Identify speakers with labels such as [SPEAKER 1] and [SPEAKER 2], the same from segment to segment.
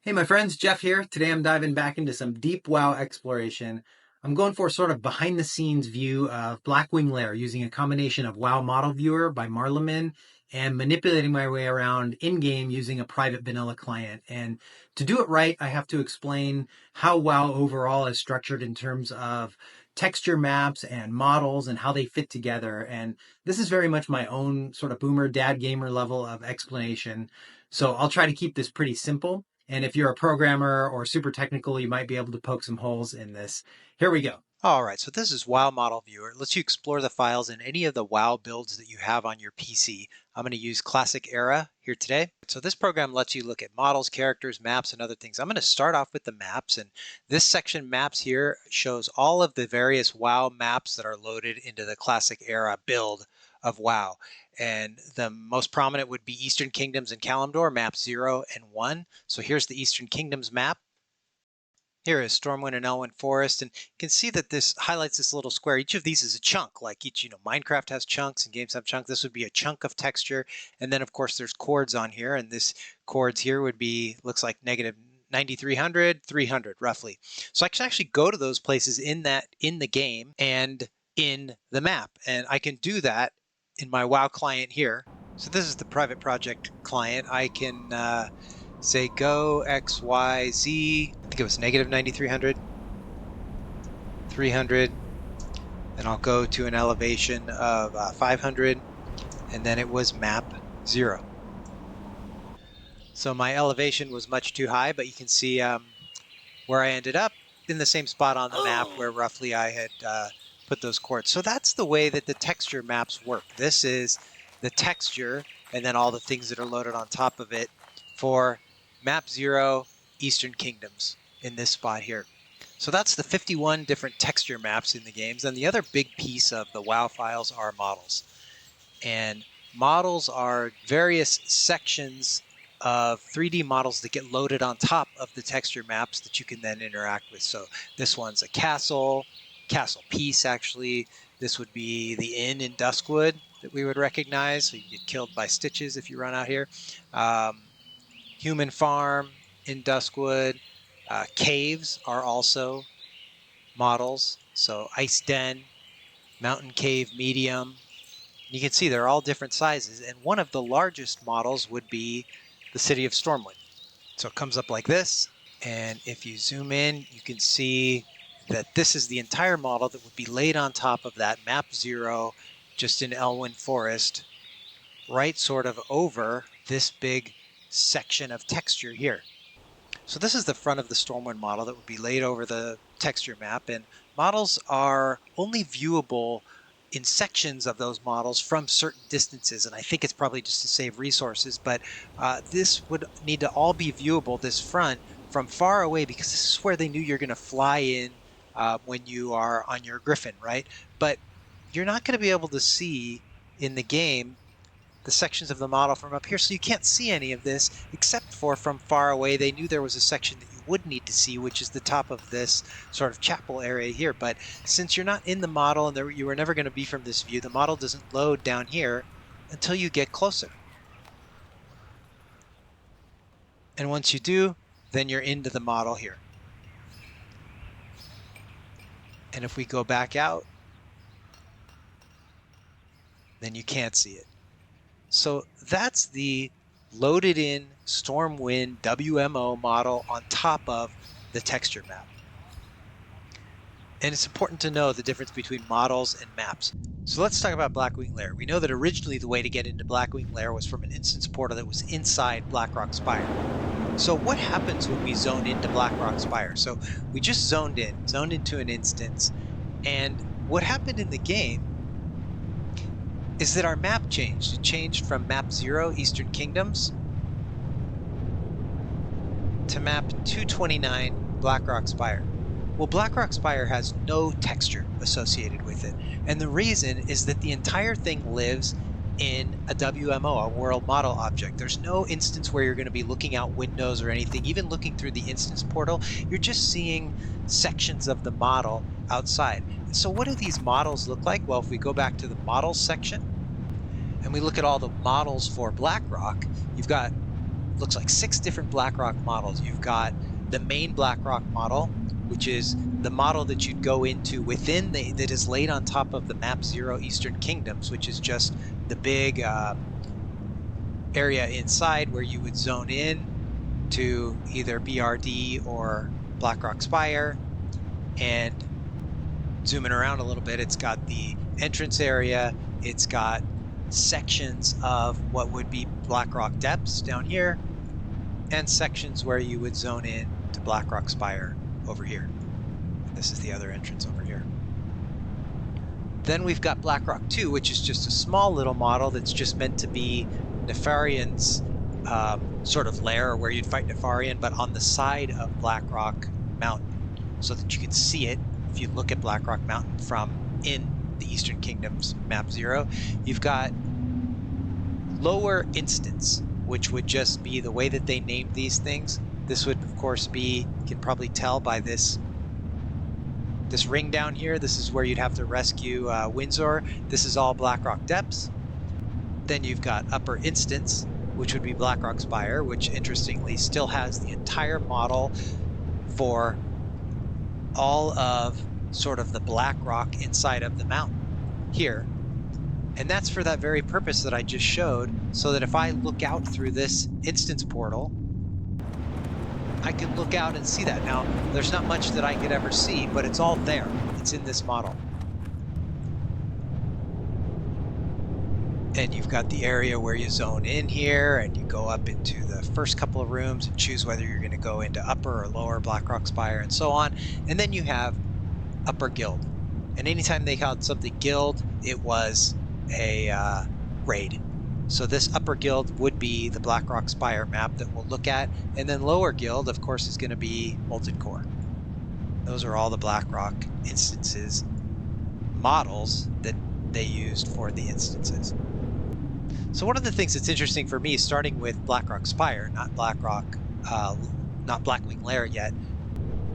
[SPEAKER 1] Hey my friends, Jeff here. Today I'm diving back into some deep WoW exploration. I'm going for a sort of behind the scenes view of Blackwing Lair using a combination of WoW Model Viewer by Marleman and manipulating my way around in-game using a private vanilla client. And to do it right, I have to explain how WoW overall is structured in terms of texture maps and models and how they fit together. And this is very much my own sort of boomer dad gamer level of explanation. So I'll try to keep this pretty simple. And if you're a programmer or super technical, you might be able to poke some holes in this. Here we go.
[SPEAKER 2] All right, so this is WoW Model Viewer. It lets you explore the files in any of the WoW builds that you have on your PC. I'm going to use Classic Era here today. So this program lets you look at models, characters, maps, and other things. I'm going to start off with the maps, and this section maps here shows all of the various WoW maps that are loaded into the Classic Era build of WoW. And the most prominent would be Eastern Kingdoms and Kalimdor, maps 0 and 1. So here's the Eastern Kingdoms map. Here is Stormwind and Elwyn Forest, and you can see that this highlights this little square. Each of these is a chunk, like each, Minecraft has chunks and games have chunks. This would be a chunk of texture. And then of course there's chords on here, and this chords here would be, looks like negative 9300, 300 roughly. So I can actually go to those places in the game and in the map. And I can do that in my WoW client here. So this is the private project client. I can say go X, Y, Z. I think it was negative 9300, 300. Then I'll go to an elevation of 500, and then it was map 0. So my elevation was much too high, but you can see where I ended up in the same spot on the map where roughly I had put those chords. So that's the way that the texture maps work. This is the texture and then all the things that are loaded on top of it for map 0 Eastern Kingdoms in this spot here. So that's the 51 different texture maps in the games. And the other big piece of the WoW files are models. And models are various sections of 3D models that get loaded on top of the texture maps that you can then interact with. So this one's a castle piece actually. This would be the inn in Duskwood that we would recognize. So you get killed by stitches if you run out here. Human farm in Duskwood. Caves are also models. So ice den, mountain cave medium. You can see they're all different sizes. And one of the largest models would be the city of Stormwind. So it comes up like this. And if you zoom in, you can see that this is the entire model that would be laid on top of that map 0 just in Elwyn Forest, right sort of over this big section of texture here. So this is the front of the Stormwind model that would be laid over the texture map, and models are only viewable in sections of those models from certain distances, and I think it's probably just to save resources, but this would need to all be viewable, this front, from far away, because this is where they knew you're going to fly in when you are on your Griffin, right? But you're not going to be able to see in the game the sections of the model from up here, so you can't see any of this except for from far away. They knew there was a section that you would need to see, which is the top of this sort of chapel area here. But since you're not in the model and you were never going to be from this view, the model doesn't load down here until you get closer. And once you do, then you're into the model here. And if we go back out, then you can't see it. So that's the loaded in Stormwind WMO model on top of the texture map. And it's important to know the difference between models and maps. So let's talk about Blackwing Lair. We know that originally the way to get into Blackwing Lair was from an instance portal that was inside Blackrock Spire. So what happens when we zone into Blackrock Spire? So we just zoned into an instance, and what happened in the game is that our map changed. It changed from map 0, Eastern Kingdoms, to map 229, Blackrock Spire. Well, Blackrock Spire has no texture associated with it. And the reason is that the entire thing lives in a WMO, a world model object. There's no instance where you're going to be looking out windows or anything. Even looking through the instance portal, you're just seeing sections of the model outside. So what do these models look like? Well, if we go back to the models section and we look at all the models for Blackrock, you've got looks like 6 different Blackrock models. You've got the main Blackrock model, which is the model that you'd go into within that is laid on top of the map 0 Eastern Kingdoms, which is just the big area inside where you would zone in to either BRD or Blackrock Spire. And zooming around a little bit, it's got the entrance area, it's got sections of what would be Blackrock Depths down here, and sections where you would zone in to Blackrock Spire over here. And this is the other entrance over here. Then we've got Blackrock 2, which is just a small little model that's just meant to be Nefarian's sort of lair where you'd fight Nefarian, but on the side of Blackrock Mountain, so that you can see it if you look at Blackrock Mountain from in the Eastern Kingdoms map 0. You've got lower instance, which would just be the way that they named these things. This would, of course, be, you can probably tell by this ring down here, this is where you'd have to rescue Windsor. This is all Blackrock Depths. Then you've got upper instance, which would be Blackrock Spire, which interestingly still has the entire model for all of sort of the Blackrock inside of the mountain here. And that's for that very purpose that I just showed, so that if I look out through this instance portal, I can look out and see that. Now, there's not much that I could ever see, but it's all there. It's in this model. And you've got the area where you zone in here, and you go up into the first couple of rooms and choose whether you're going to go into upper or lower Blackrock Spire and so on. And then you have upper guild. And anytime they called something guild, it was a raid. So this upper guild would be the Blackrock Spire map that we'll look at. And then lower guild, of course, is going to be Molten Core. Those are all the Blackrock instances models that they used for the instances. So one of the things that's interesting for me, starting with Blackrock Spire, not Blackwing Lair yet,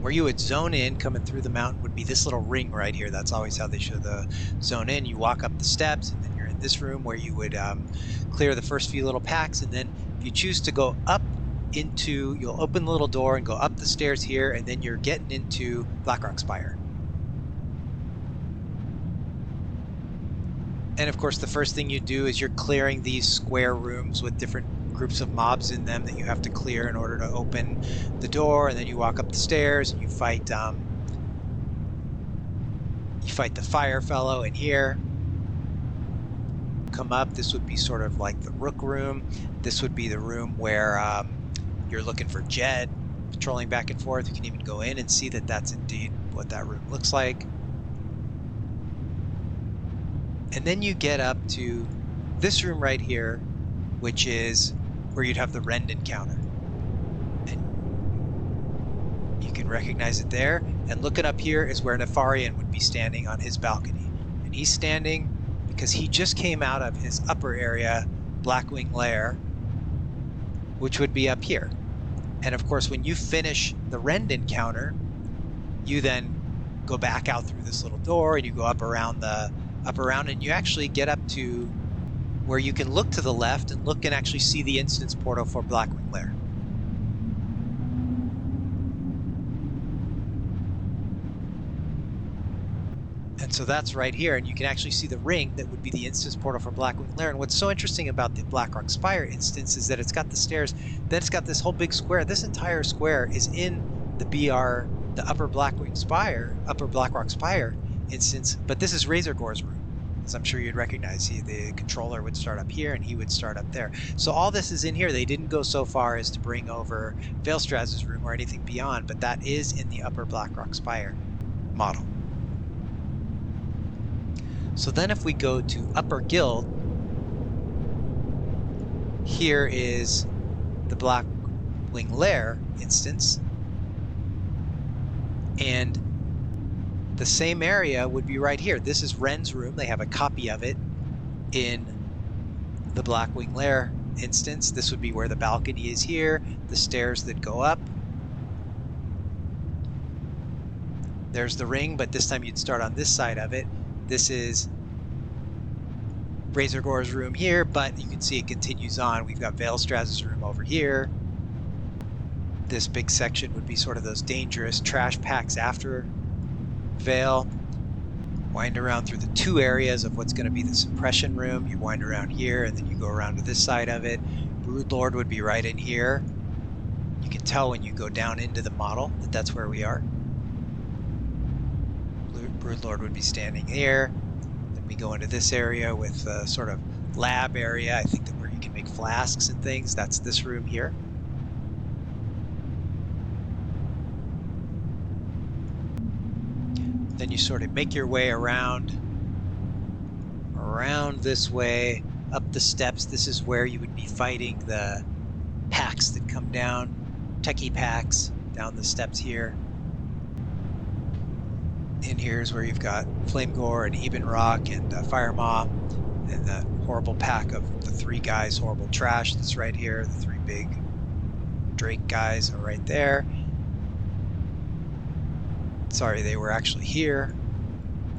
[SPEAKER 2] where you would zone in coming through the mountain would be this little ring right here. That's always how they show the zone in. You walk up the steps, and then you're in this room where you would clear the first few little packs, and then if you choose to go up into, you'll open the little door and go up the stairs here, and then you're getting into Blackrock Spire. And of course, the first thing you do is you're clearing these square rooms with different groups of mobs in them that you have to clear in order to open the door. And then you walk up the stairs and you fight the fire fellow in here. Come up, this would be sort of like the Rook room. This would be the room where you're looking for Jed, patrolling back and forth. You can even go in and see that that's indeed what that room looks like. And then you get up to this room right here, which is where you'd have the Rend encounter. And you can recognize it there. And looking up here is where Nefarian would be standing on his balcony. And he's standing because he just came out of his upper area, Blackwing Lair, which would be up here. And of course, when you finish the Rend encounter, you then go back out through this little door and you go up around and you actually get up to where you can look to the left and look and actually see the instance portal for Blackwing Lair. And so that's right here, and you can actually see the ring that would be the instance portal for Blackwing Lair. And what's so interesting about the Blackrock Spire instance is that it's got the stairs, then it's got this whole big square. This entire square is in the upper Blackrock Spire instance, but this is Razor Gore's room, as I'm sure you'd recognize. The controller would start up here and he would start up there. So all this is in here. They didn't go so far as to bring over Veilstraz's room or anything beyond, but that is in the upper Blackrock Spire model. So then if we go to Upper Guild, here is the Blackwing Lair instance, and the same area would be right here. This is Ren's room. They have a copy of it in the Blackwing Lair instance. This would be where the balcony is here, the stairs that go up. There's the ring, but this time you'd start on this side of it. This is Razorgore's room here, but you can see it continues on. We've got Veilstraz's room over here. This big section would be sort of those dangerous trash packs after Veil. Wind around through the two areas of what's going to be the suppression room. You wind around here, and then you go around to this side of it. Broodlord would be right in here. You can tell when you go down into the model that that's where we are. Broodlord would be standing here. Then we go into this area with a sort of lab area. I think that where you can make flasks and things. That's this room here. Then you sort of make your way around this way, up the steps. This is where you would be fighting the packs that come down, techie packs, down the steps here. In here is where you've got Flamegore and Eben Rock and Firemaw, and that horrible pack of the three guys, horrible trash that's right here. The three big Drake guys are right there. Sorry, they were actually here.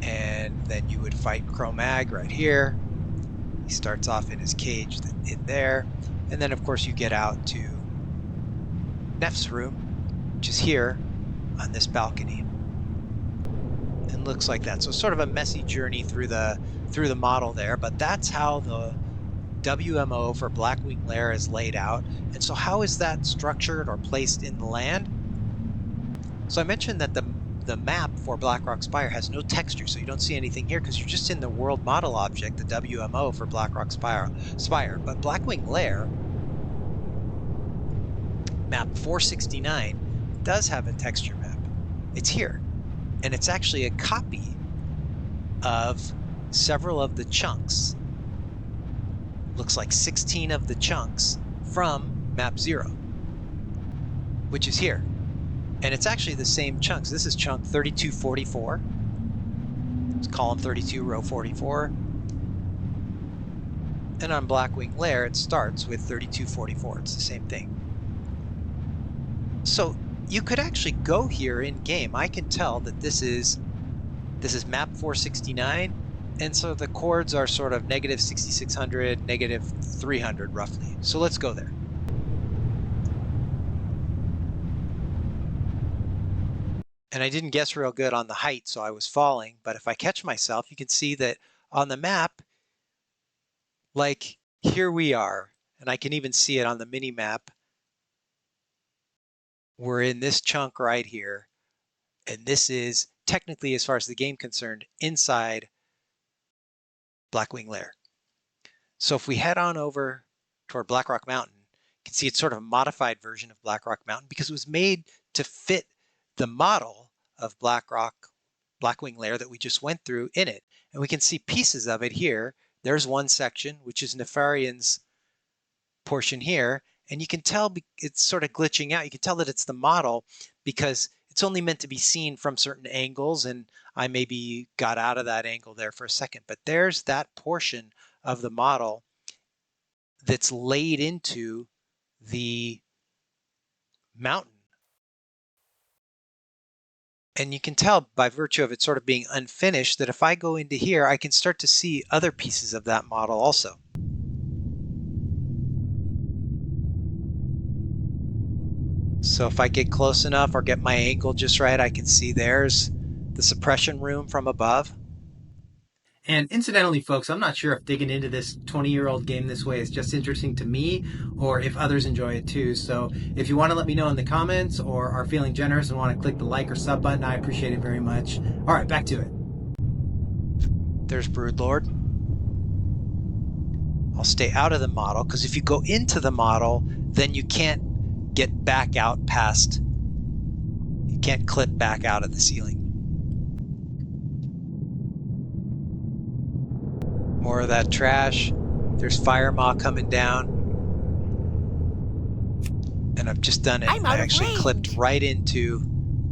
[SPEAKER 2] And then you would fight Cro-Mag right here. He starts off in his cage in there. And then, of course, you get out to Neff's room, which is here on this balcony. And looks like that. So sort of a messy journey through the model there. But that's how the WMO for Blackwing Lair is laid out. And so how is that structured or placed in the land? So I mentioned that the map for Blackrock Spire has no texture, so you don't see anything here because you're just in the world model object, the WMO for Blackrock Spire. But Blackwing Lair, map 469, does have a texture map. It's here, and it's actually a copy of several of the chunks. Looks like 16 of the chunks from map 0, which is here. And it's actually the same chunks. This is chunk 3244. It's column 32, row 44. And on Blackwing Lair, it starts with 3244. It's the same thing. So you could actually go here in game. I can tell that this is map 469. And so the chords are sort of negative 6600, negative 300 roughly. So let's go there. And I didn't guess real good on the height, so I was falling. But if I catch myself, you can see that on the map, like here we are. And I can even see it on the mini map. We're in this chunk right here. And this is technically, as far as the game concerned, inside Blackwing Lair. So if we head on over toward Blackrock Mountain, you can see it's sort of a modified version of Blackrock Mountain because it was made to fit the model of Blackwing Lair that we just went through in it. And we can see pieces of it here. There's one section, which is Nefarian's portion here. And you can tell it's sort of glitching out. You can tell that it's the model because it's only meant to be seen from certain angles. And I maybe got out of that angle there for a second. But there's that portion of the model that's laid into the mountain. And you can tell by virtue of it sort of being unfinished that if I go into here, I can start to see other pieces of that model also. So if I get close enough or get my angle just right, I can see there's the suppression room from above.
[SPEAKER 1] And incidentally, folks, I'm not sure if digging into this 20-year-old game this way is just interesting to me or if others enjoy it too. So if you want to let me know in the comments or are feeling generous and want to click the like or sub button, I appreciate it very much. All right, back to it.
[SPEAKER 2] There's Broodlord. I'll stay out of the model because if you go into the model, then you can't get back out past, you can't clip back out of the ceiling. More of that trash. There's Firemaw coming down. And I've just done it. I actually clipped right into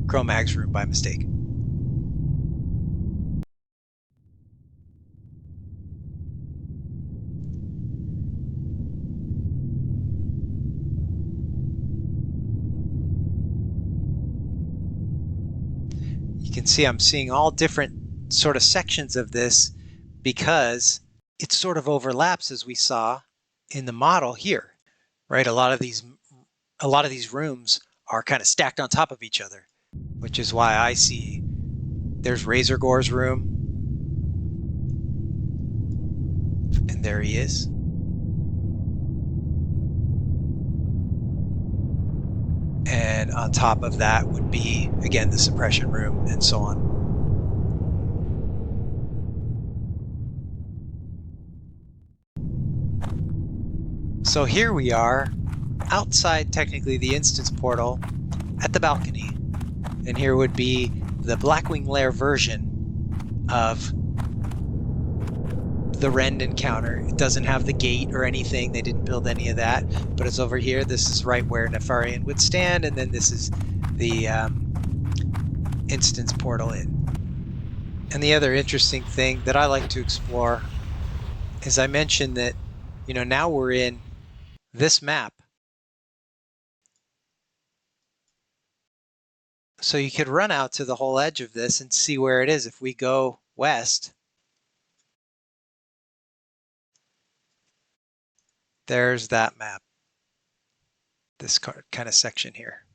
[SPEAKER 2] Cro-Mag's room by mistake. You can see I'm seeing all different sort of sections of this because it sort of overlaps, as we saw in the model here, right? A lot of these rooms are kind of stacked on top of each other, which is why I see there's Razor Gore's room, and there he is. And on top of that would be, again, the suppression room and so on. So here we are outside, technically, the instance portal at the balcony. And here would be the Blackwing Lair version of the Rend encounter. It doesn't have the gate or anything. They didn't build any of that, but it's over here. This is right where Nefarian would stand, and then this is the instance portal in. And the other interesting thing that I like to explore is I mentioned that, now we're in this map. So you could run out to the whole edge of this and see where it is. If we go west, there's that map, this kind of section here.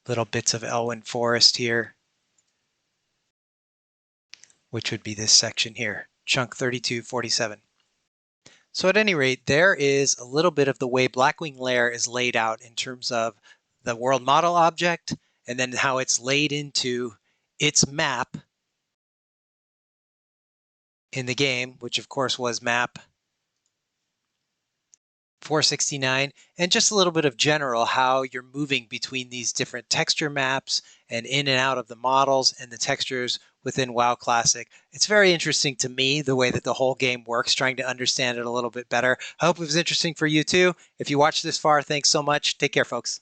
[SPEAKER 2] Little bits of Elwyn Forest here, which would be this section here, chunk 3247. So at any rate, there is a little bit of the way Blackwing Lair is laid out in terms of the world model object, and then how it's laid into its map in the game, which of course was map 469, and just a little bit of general how you're moving between these different texture maps and in and out of the models and the textures within WoW Classic. It's very interesting to me, the way that the whole game works, trying to understand it a little bit better. I hope it was interesting for you too. If you watched this far, thanks so much. Take care, folks.